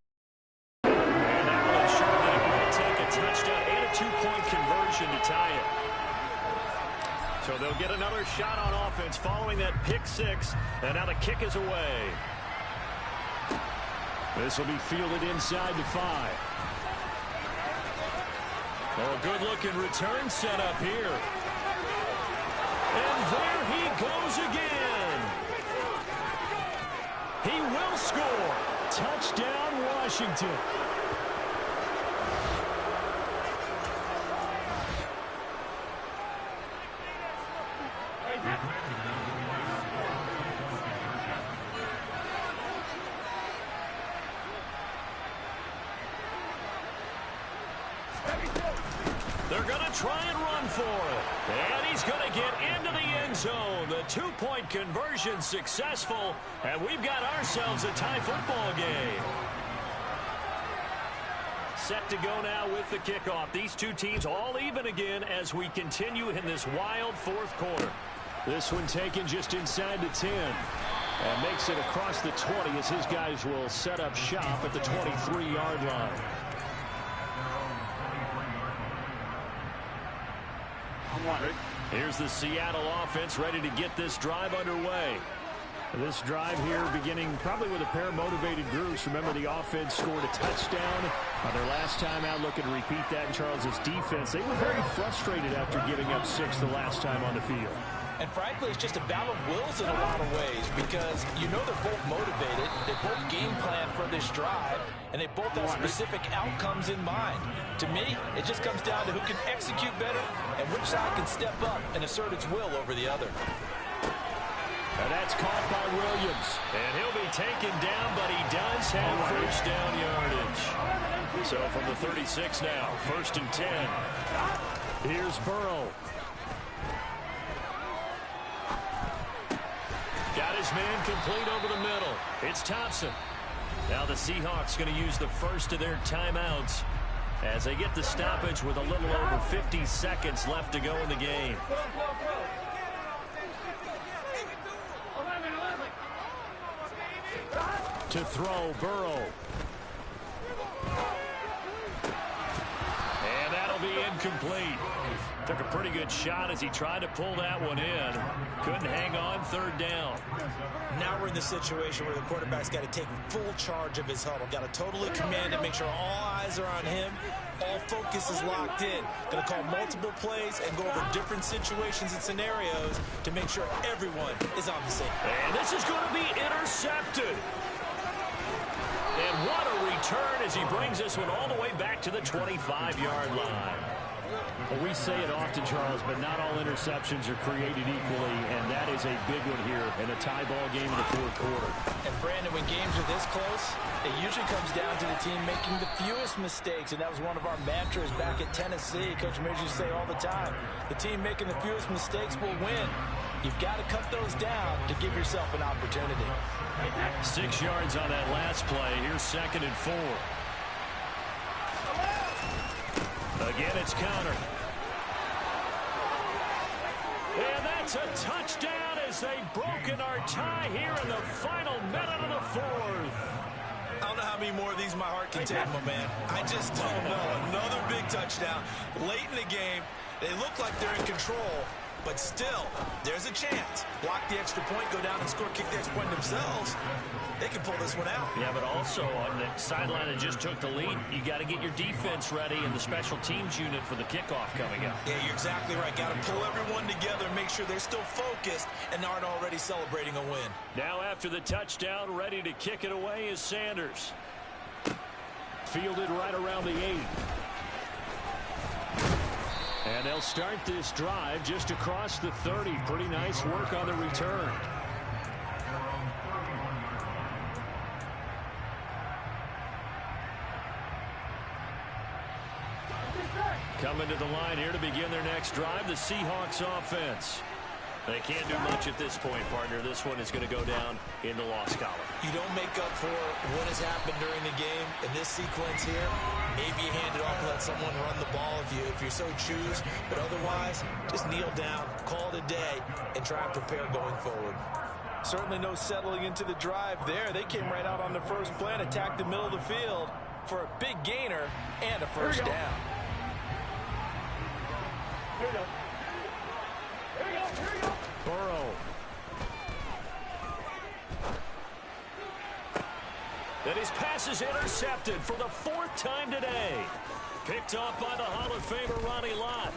Speaker 2: And that will ensure that it will take a touchdown and a 2-point conversion to tie it. So they'll get another shot on offense following that pick 6, and now the kick is away. This will be fielded inside the 5. Oh, a good-looking return set up here. And there he goes again. He will score. Touchdown, Washington. They're going to try and run for it. And he's going to get into the end zone. The 2-point conversion successful. And we've got ourselves a tie football game. Set to go now with the kickoff. These two teams all even again as we continue in this wild 4th quarter. This one taken just inside the 10. And makes it across the 20 as his guys will set up shop at the 23-yard line. Here's the Seattle offense ready to get this drive underway. This drive here beginning probably with a pair of motivated groups. Remember, the offense scored a touchdown on their last time out. Looking to repeat that in Charles's defense. They were very frustrated after giving up 6 the last time on the field.
Speaker 5: And frankly, it's just a battle of wills in a lot of ways because you know they're both motivated, they both game plan for this drive, and they both have specific outcomes in mind. To me, it just comes down to who can execute better and which side can step up and assert its will over the other.
Speaker 2: And that's caught by Williams. And he'll be taken down, but he does have first down yardage. So from the 36 now, 1st and 10. Here's Burrow. Got his man complete over the middle. It's Thompson. Now the Seahawks going to use the first of their timeouts as they get the stoppage with a little over 50 seconds left to go in the game. To throw, Burrow. And that'll be incomplete. Took a pretty good shot as he tried to pull that one in. Couldn't hang on, 3rd down.
Speaker 5: Now we're in the situation where the quarterback's got to take full charge of his huddle. Got to totally command it, make sure all eyes are on him. All focus is locked in. Going to call multiple plays and go over different situations and scenarios to make sure everyone is on the same.
Speaker 2: And this is going to be intercepted. And what a return as he brings this one all the way back to the 25-yard line. Well, we say it often, Charles, but not all interceptions are created equally, and that is a big one here in a tie ball game in the 4th quarter.
Speaker 5: And, Brandon, when games are this close, it usually comes down to the team making the fewest mistakes, and that was one of our mantras back at Tennessee. Coach Midge used to say all the time, the team making the fewest mistakes will win. You've got to cut those down to give yourself an opportunity.
Speaker 2: 6 yards on that last play. Here's 2nd and 4. Again, it's counter. And that's a touchdown as they've broken our tie here in the final minute of the 4th.
Speaker 5: I don't know how many more of these my heart can take, my man. I just don't know. Another big touchdown late in the game. They look like they're in control, but still, there's a chance. Block the extra point, go down and score, kick the extra point themselves. They can pull this one out.
Speaker 2: Yeah, but also on the sideline that just took the lead, you got to get your defense ready and the special teams unit for the kickoff coming up.
Speaker 5: Yeah, you're exactly right. Got to pull everyone together and make sure they're still focused and aren't already celebrating a win.
Speaker 2: Now after the touchdown, ready to kick it away is Sanders. Fielded right around the 8. And they'll start this drive just across the 30. Pretty nice work on the return. Coming to the line here to begin their next drive, the Seahawks offense. They can't do much at this point, partner. This one is going to go down in the loss column.
Speaker 5: You don't make up for what has happened during the game. In this sequence here, maybe you hand it off and let someone run the ball if you so choose. But otherwise, just kneel down, call it a day, and try and prepare going forward.
Speaker 3: Certainly no settling into the drive there. They came right out on the first play and attacked the middle of the field for a big gainer and a first down.
Speaker 1: Here we go. Here we go. Here we go.
Speaker 2: Burrow. And his pass is intercepted for the 4th time today. Picked off by the Hall of Famer Ronnie Lott.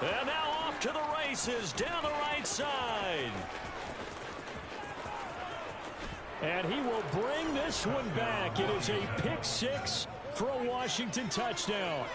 Speaker 2: And now off to the races down the right side. And he will bring this one back. It is a pick 6 for a Washington touchdown.